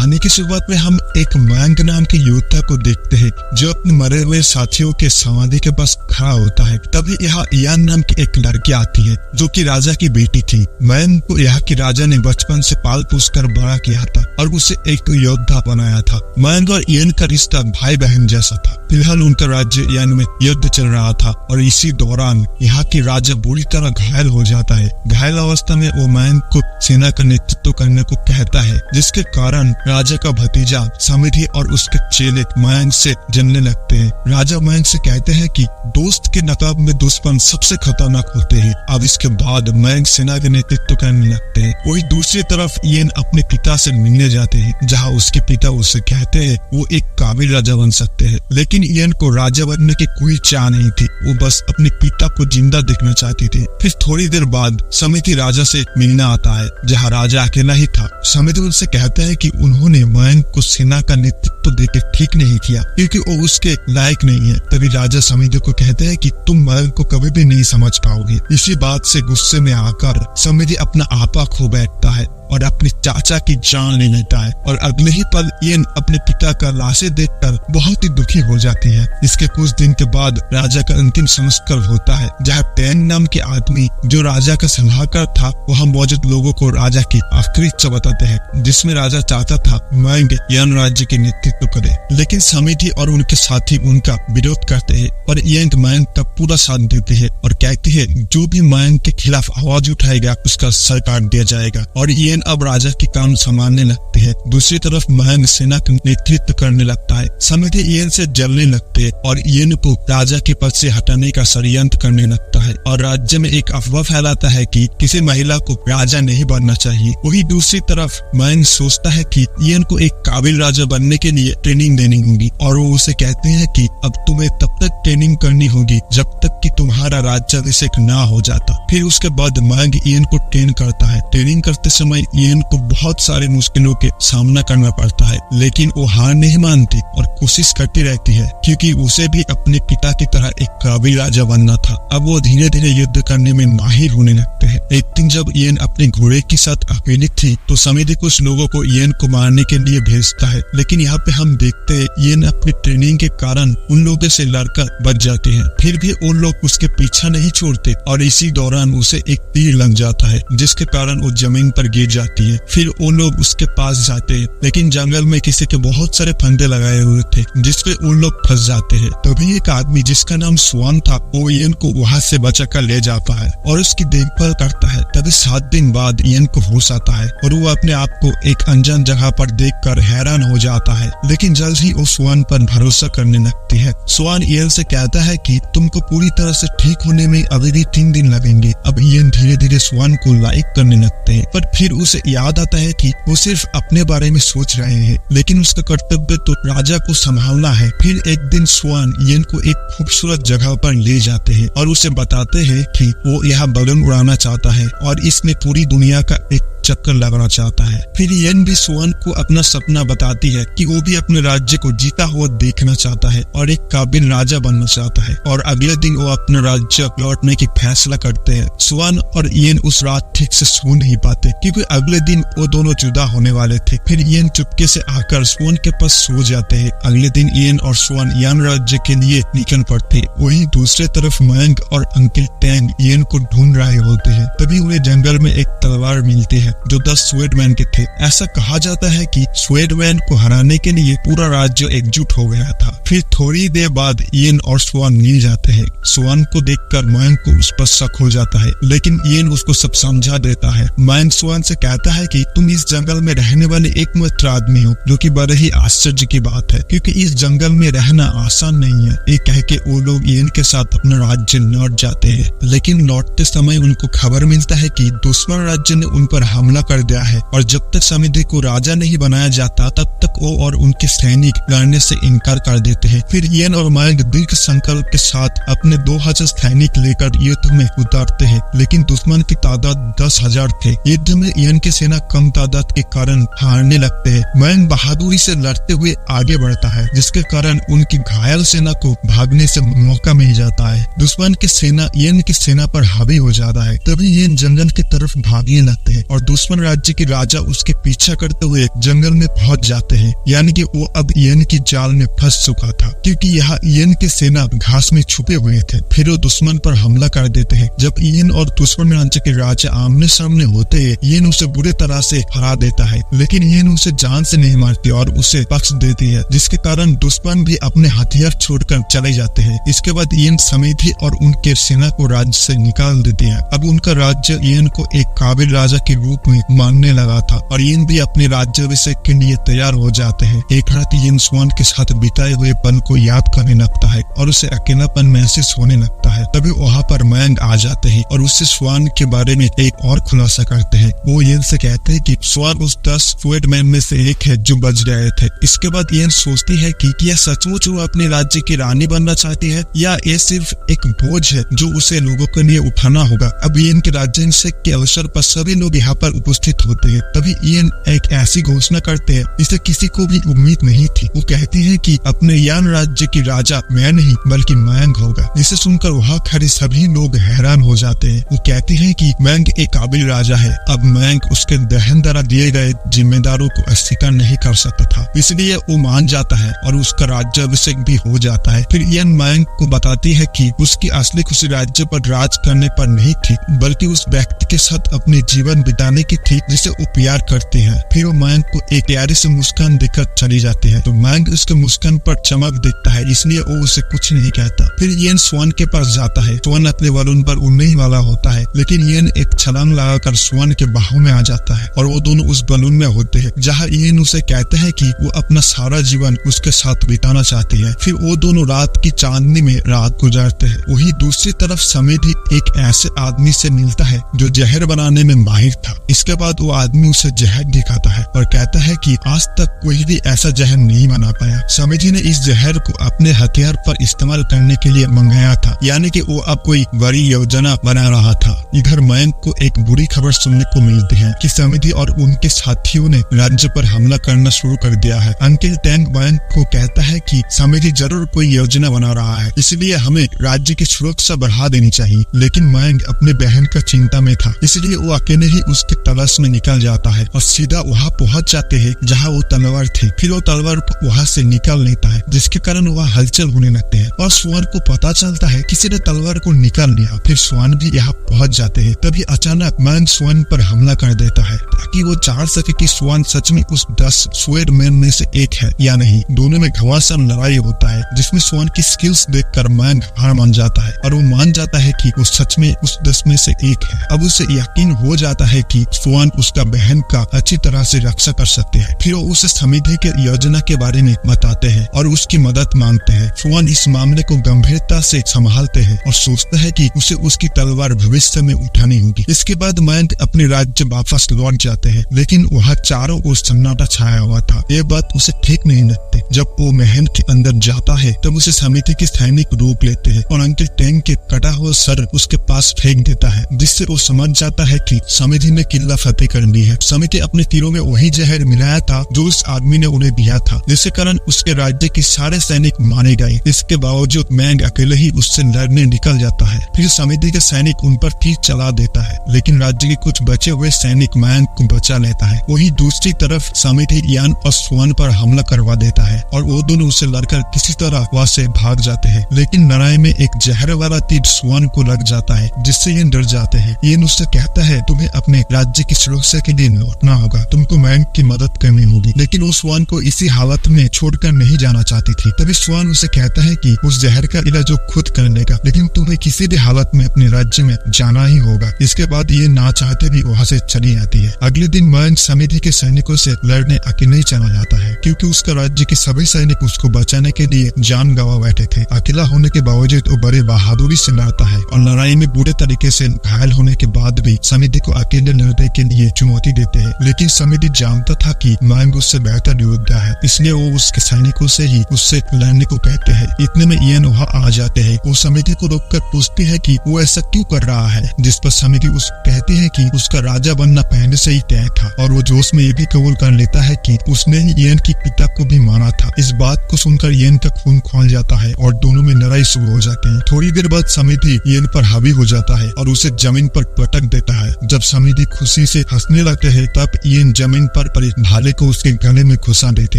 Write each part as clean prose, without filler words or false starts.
कहानी की शुरुआत में हम एक मयंक नाम के योद्धा को देखते हैं जो अपने मरे हुए साथियों के समाधि के पास खड़ा होता है। तभी यहाँ इयान नाम की एक लड़की आती है जो कि राजा की बेटी थी। मयंक को यहाँ की राजा ने बचपन से पाल पोस कर बड़ा किया था और उसे एक योद्धा बनाया था। मयंक और इयान का रिश्ता भाई बहन जैसा था। फिलहाल उनका राज्य इयान में युद्ध चल रहा था और इसी दौरान यहाँ की राजा बुरी तरह घायल हो जाता है। घायल अवस्था में वो मयंक को सेना का नेतृत्व करने को कहता है, जिसके कारण राजा का भतीजा समिधि और उसके चेले मयंक से जलने लगते हैं। राजा मयंक से कहते हैं कि दोस्त के नकाब में दुश्मन सबसे खतरनाक होते हैं। अब इसके बाद मयंक सेना का नेतृत्व करने लगते हैं। वही दूसरी तरफ इयान अपने पिता से मिलने जाते हैं, जहाँ उसके पिता उससे कहते हैं वो एक काबिल राजा बन सकते हैं। लेकिन इयान को राजा बनने की कोई चाह नहीं थी, वो बस अपने पिता को जिंदा देखना चाहती थी। फिर थोड़ी देर बाद समिति राजा से मिलने आता है, जहाँ राजा अकेला ही था। समिति उनसे कहता है कि उन्होंने मयंक को सेना का नेतृत्व देकर ठीक नहीं किया क्योंकि वो उसके लायक नहीं है। तभी राजा समिति को कहते हैं कि तुम मयंक को कभी भी नहीं समझ पाओगे। इसी बात से गुस्से में आकर समिति अपना आपा खो बैठता है और अपने चाचा की जान ले लेता है। और अगले ही पल इयान अपने पिता का लाशें देखकर बहुत ही दुखी हो जाती है। इसके कुछ दिन के बाद राजा का अंतिम संस्कार होता है, जहाँ टैंग नाम के आदमी जो राजा का सलाहकार था वहाँ मौजूद लोगों को राजा की आखिरी इच्छा बताते हैं, जिसमें राजा चाहता था मयंक इयान राज्य के नेतृत्व करे। लेकिन समिति और उनके साथी उनका विरोध करते हैं और इयान मयंक का पूरा साथ देते हैं और कहते हैं जो भी मयंक के खिलाफ आवाज उठाएगा उसका सर काट दिया जाएगा। और इयान अब राजा के काम संभालने लगते हैं। दूसरी तरफ मयंक सेना का नेतृत्व करने लगता है। समिति इयान से जलने लगते हैं और इयान को राजा के पद से हटाने का षड्यंत्र करने लगता है और राज्य में एक अफवाह फैलाता है कि किसी महिला को राजा नहीं बनना चाहिए। वही दूसरी तरफ मयंक सोचता है कि इयान को एक काबिल राजा बनने के लिए ट्रेनिंग देनी होगी और वो उसे कहते हैं कि अब तुम्हें तब तक ट्रेनिंग करनी होगी जब तक कि तुम्हारा राज्याभिषेक ना हो जाता। फिर उसके बाद मयंक इयान को ट्रेन करता है। ट्रेनिंग करते समय इयान को बहुत सारे मुश्किलों के सामना करना पड़ता है, लेकिन वो हार नहीं मानती और कोशिश करती रहती है क्योंकि उसे भी अपने पिता की तरह एक काबिल राजा बनना था। अब वो धीरे धीरे युद्ध करने में माहिर होने लगते हैं। एक दिन जब इयान अपने घोड़े के साथ अकेली थी तो समिति कुछ लोगों को इयान को मारने के लिए भेजता है, लेकिन यहाँ पे हम देखते हैं इयान अपनी ट्रेनिंग के कारण उन लोगों से लड़कर बच जाते हैं। फिर भी उन लोग उसके पीछा नहीं छोड़ते और इसी दौरान उसे एक तीर लग जाता है, जिसके कारण वो जमीन पर गिर जाती है। फिर वो लोग उसके पास जाते हैं, लेकिन जंगल में किसी के बहुत सारे फंदे लगाए हुए थे जिसपे उन लोग फंस जाते हैं। तभी एक आदमी जिसका नाम स्वान था वो इयान को वहां से बचाकर ले जाता है और उसकी देखभाल करता है। तभी 7 दिन बाद इयान को होश आता है और वो अपने आप को एक अनजान जगह पर देखकर हैरान हो जाता है, लेकिन जल्द ही वो स्वान पर भरोसा करने लगती है। स्वान इयान से कहता है कि तुमको पूरी तरह से ठीक होने में अभी भी 3 दिन लगेंगे। अब इयान धीरे धीरे स्वान को लाइक करने लगते हैं, पर फिर उसे याद आता है कि वो सिर्फ अपने बारे में सोच रहे हैं, लेकिन उसका कर्तव्य तो राजा को संभालना है। फिर एक दिन स्वान इयान को एक खूबसूरत जगह पर ले जाते हैं और उसे बताते हैं कि वो यहाँ बलून उड़ाना चाहता है और इसमें पूरी दुनिया का एक चक्कर लगाना चाहता है। फिर इयान भी स्वान को अपना सपना बताती है कि वो भी अपने राज्य को जीता हुआ देखना चाहता है और एक काबिल राजा बनना चाहता है। और अगले दिन वो अपना राज्य लौटने की फैसला करते हैं। स्वान और इयान उस रात ठीक से सो नहीं पाते क्योंकि अगले दिन वो दोनों जुदा होने वाले थे। फिर इयान चुपके से आकर स्वान के पास सो जाते हैं। अगले दिन इयान और स्वान इयान राज्य के लिए निकल पड़ते। वहीं दूसरे तरफ मयंक और अंकल टैंग इयान को ढूंढ रहे होते हैं। तभी उन्हें जंगल में एक तलवार मिलती है जो 10 स्वेडमैन के थे। ऐसा कहा जाता है कि स्वेडमैन को हराने के लिए पूरा राज्य एकजुट हो गया था। फिर थोड़ी देर बाद इयान और स्वान मिल जाते हैं। स्वान को देखकर मयंक को उस पर शक हो जाता है, लेकिन इयान उसको सब समझा देता है। मयंक स्वान से कहता है कि तुम इस जंगल में रहने वाले एकमात्र आदमी हो, जो कि बड़े ही आश्चर्य की बात है क्योंकि इस जंगल में रहना आसान नहीं है। ये कह के वो लोग इयान के साथ अपना राज्य लौट जाते हैं, लेकिन लौटते समय उनको खबर मिलता है कि दुश्मन राज्य ने उन पर हमला कर दिया है और जब तक समिति को राजा नहीं बनाया जाता तब तक वो और उनके सैनिक लड़ने से इनकार कर देते हैं। फिर इयान और मयंक दृढ़ संकल्प के साथ अपने 2000 सैनिक लेकर युद्ध में उतरते हैं, लेकिन दुश्मन की तादाद 10,000 थे। युद्ध में इयान की सेना कम तादाद के कारण हारने लगते हैं। मयंक बहादुरी से लड़ते हुए आगे बढ़ता है, जिसके कारण उनकी घायल सेना को भागने से मौका मिल जाता है। दुश्मन की सेना इयान की सेना पर हावी हो जाता है। तभी इयान जंगल की तरफ भागने लगते हैं और दुश्मन राज्य के राजा उसके पीछा करते हुए जंगल में पहुंच जाते हैं, यानी कि वो अब इयन की जाल में फंस चुका था, क्योंकि यहाँ इयन के सेना घास में छुपे हुए थे। फिर वो दुश्मन पर हमला कर देते हैं। जब इयन और दुश्मन राज्य के राजा आमने सामने होते हैं, इयन उसे बुरी तरह से हरा देता है, लेकिन इयन उसे जान से नहीं मारती और उसे बख्श देती है, जिसके कारण दुश्मन भी अपने हथियार छोड़कर चले जाते हैं। इसके बाद इयन समिधि और उनके सेना को राज्य से निकाल देते हैं। अब उनका राज्य इयन को एक काबिल राजा के रूप में मानने लगा था और इयन भी अपने राज्याभिषेक के लिए तैयार हो जाते हैं। एक रात इयन स्वान के साथ बिताए हुए पल को याद करने लगता है और उसे अकेलापन महसूस होने लगता है। तभी वहाँ पर मैंग आ जाते हैं और उससे स्वान के बारे में एक और खुलासा करते हैं। वो इयन से कहते हैं कि स्वान उस 10 फ्लूइड मैन में से एक है जो बच गए थे। इसके बाद इयन सोचती है कि यह सचमुच वो अपने राज्य की रानी बनना चाहती है या ये सिर्फ एक बोझ है जो उसे लोगों के लिए उठाना होगा। अब इयन के राज्याभिषेक के अवसर पर सभी लोग यहाँ पर उपस्थित होते हैं। तभी इयन एक ऐसी घोषणा करते हैं जिसे किसी को भी उम्मीद नहीं थी। वो कहती है कि अपने यान राज्य की राजा मैं नहीं बल्कि मैंग होगा। इसे सुनकर वहाँ खड़े सभी लोग हैरान हो जाते हैं। वो कहती है कि मैंग एक काबिल राजा है। अब मैंग उसके दहन द्वारा दिए गए जिम्मेदारों को अस्वीकार नहीं कर सकता था, इसलिए वो मान जाता है और उसका राज्याभिषेक भी हो जाता है। फिर इयन मैंग को बताती है कि उसकी असली खुशी राज्य पर राज करने पर नहीं थी, बल्कि उस व्यक्ति के साथ अपने जीवन बिताने की थी जिसे वो प्यार करते हैं। फिर वो मैंग को एक प्यारी से मुस्कान देकर चली जाती है, तो मैंग उसके मुस्कान पर चमक देखता है, इसलिए वो उसे कुछ नहीं कहता। फिर इयन स्वान के पास जाता है। स्वान अपने बलून पर उड़ने ही वाला होता है, लेकिन इयन एक छलांग लगाकर स्वान के बाहों में आ जाता है और वो दोनों उस बलून में होते हैं, जहाँ इयन उसे कहते हैं कि वो अपना सारा जीवन उसके साथ बिताना चाहती है। फिर वो दोनों रात की चांदनी में रात गुजारते हैं। वही दूसरी तरफ समिधि एक ऐसे आदमी से मिलता है जो जहर बनाने में माहिर था। इसके बाद वो आदमी उसे जहर दिखाता है और कहता है कि आज तक कोई भी ऐसा जहर नहीं बना पाया। समिधि ने इस जहर को अपने हथियार पर इस्तेमाल करने के लिए मंगाया था, यानी कि वो अब कोई बड़ी योजना बना रहा था। इधर मैंग को एक बुरी खबर सुनने को मिलती है कि समिधि और उनके साथियों ने राज्य पर हमला करना शुरू कर दिया है। अंकिल टैंग मैंग को कहता है कि समिधि जरूर कोई योजना बना रहा है, इसलिए हमें राज्य की सुरक्षा बढ़ा देनी चाहिए। लेकिन मैंग अपने बहन का चिंता में था, इसलिए वो अकेले ही उसके तलाश में निकल जाता है और सीधा वहाँ पहुँच जाते हैं जहाँ वो तलवार थी। फिर वो तलवार वहाँ से निकाल लेता है, जिसके कारण वहाँ हलचल होने लगते हैं और स्वान को पता चलता है किसी ने तलवार को निकाल लिया। फिर स्वान भी यहाँ पहुँच जाते हैं। तभी अचानक मैंग स्वान पर हमला कर देता है ताकि वो जान सके कि स्वान सच में उस 10 फ्लूइड मैन में से एक है या नहीं। दोनों में घमासान लड़ाई होता है, जिसमें स्वान की स्किल्स देखकर मैंग हार मान जाता है और वो मान जाता है कि वो सच में उस 10 में से एक है। अब उसे यकीन हो जाता है कि स्वान उसका बहन का अच्छी तरह से रक्षा कर सकते हैं। फिर वो उसे समिधि के योजना के बारे में बताते हैं और उसकी मदद मांगते हैं। स्वान इस मामले को गंभीरता से संभालते हैं और सोचता है कि उसे उसकी तलवार भविष्य में उठानी होगी। इसके बाद मैंग अपने राज्य वापस लौट जाते हैं, लेकिन वहाँ चारों ओर सन्नाटा छाया हुआ था। ये बात उसे ठीक नहीं लगती। जब वो महल के अंदर जाता है तब उसे समिति के सैनिक रोक लेते हैं और अंकिल टैंग के कटा हुआ सर उसके पास फेंक देता है, जिससे वो समझ जाता है कि समिति ने किला फतेह कर ली है। समिति अपने तीरों में वही जहर मिलाया था जो उस आदमी ने उन्हें दिया था, जिसके कारण उसके राज्य के सारे सैनिक मारे गए। इसके बावजूद मैंग अकेले ही उससे लड़ने निकल जाता है। फिर समिति के सैनिक उन पर तीर चला देता है, लेकिन राज्य के कुछ बचे हुए सैनिक मैंग को बचा लेता है। वही दूसरी तरफ समिति यान और स्वान पर हमला करवा देता है और वो दोनों उसे लड़कर किसी तरह वहाँ से भाग जाते हैं। लेकिन लड़ाई में एक जहर वाला तीर स्वान को लग जाता है, जिससे ये डर जाते हैं। ये उससे कहता है तुम्हें अपने राज्य की सुरक्षा के लिए लौटना होगा, तुमको मैंग की मदद करनी होगी। लेकिन वो स्वान को इसी हालत में छोड़कर नहीं जाना चाहती थी। तभी स्वान उसे कहता है कि उस जहर का इलाज खुद कर लेगा, लेकिन तुम्हें किसी भी हालत में अपने राज्य में जाना ही होगा। इसके बाद ये ना चाहते भी वहाँ से चली आती है। अगले दिन मैंग समिति के सैनिकों से लड़ने अकेले ही चला जाता है, क्योंकि उसका राज्य के सभी सैनिक उसको बचाने के लिए जान गंवा बैठे थे। अकेला होने के बावजूद वो बड़े बहादुरी से लड़ता है और लड़ाई में बुरे तरीके से घायल होने के बाद भी समिति को अकेले लड़ने के लिए चुनौती देते हैं। लेकिन समिति जानता था कि मैंग उससे बेहतर योद्धा है, इसलिए वो उसके सैनिकों से ही उससे लड़ने को कहते हैं। इतने में इयन वहाँ आ जाते हैं। वो समिति को रोककर पूछती है कि वो ऐसा क्यों कर रहा है, जिस पर समिति उस कहती है कि उसका राजा बनना पहले से ही तय था और वो जोश में ये भी कबूल कर लेता है कि उसने ही इयन की पिता को भी माना था। इस बात को सुनकर इयन का खून खौल जाता है और दोनों में लड़ाई शुरू हो जाती है। थोड़ी देर बाद समिति इयन पर हावी हो जाता है और उसे जमीन पर पटक देता है। जब समिति खुशी से हंसने लगते हैं, तब ईएन जमीन पर पड़े भाले को उसके गले में घुसा देते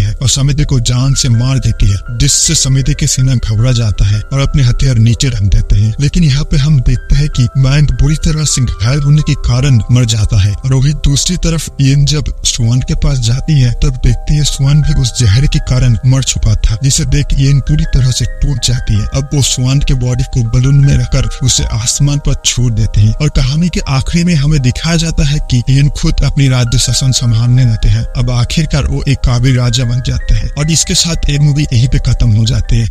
हैं और समिति को जान से मार देती है, जिससे समिति के सीना घबरा जाता है और अपने हथियार नीचे रख देते हैं। लेकिन यहाँ पे हम देखते हैं कि मैंग बुरी तरह से घायल होने के कारण मर जाता है और वही दूसरी तरफ ईएन जब स्वान के पास जाती है तब देखती है स्वान भी उस जहर के कारण मर चुका था, जिसे देख ईएन पूरी तरह से टूट जाती है। अब वो स्वान के बॉडी को बलून में रखकर उसे आसमान पर छोड़ देते हैं और कहानी के आखिरी में हमें दिखाया जाता है कि ईएन खुद अपनी राज्य शासन संभालने लगते हैं। अब आखिरकार वो एक काबिल राजा बन जाता है और इसके साथ ये मूवी यहीं पे खत्म हो जाती है।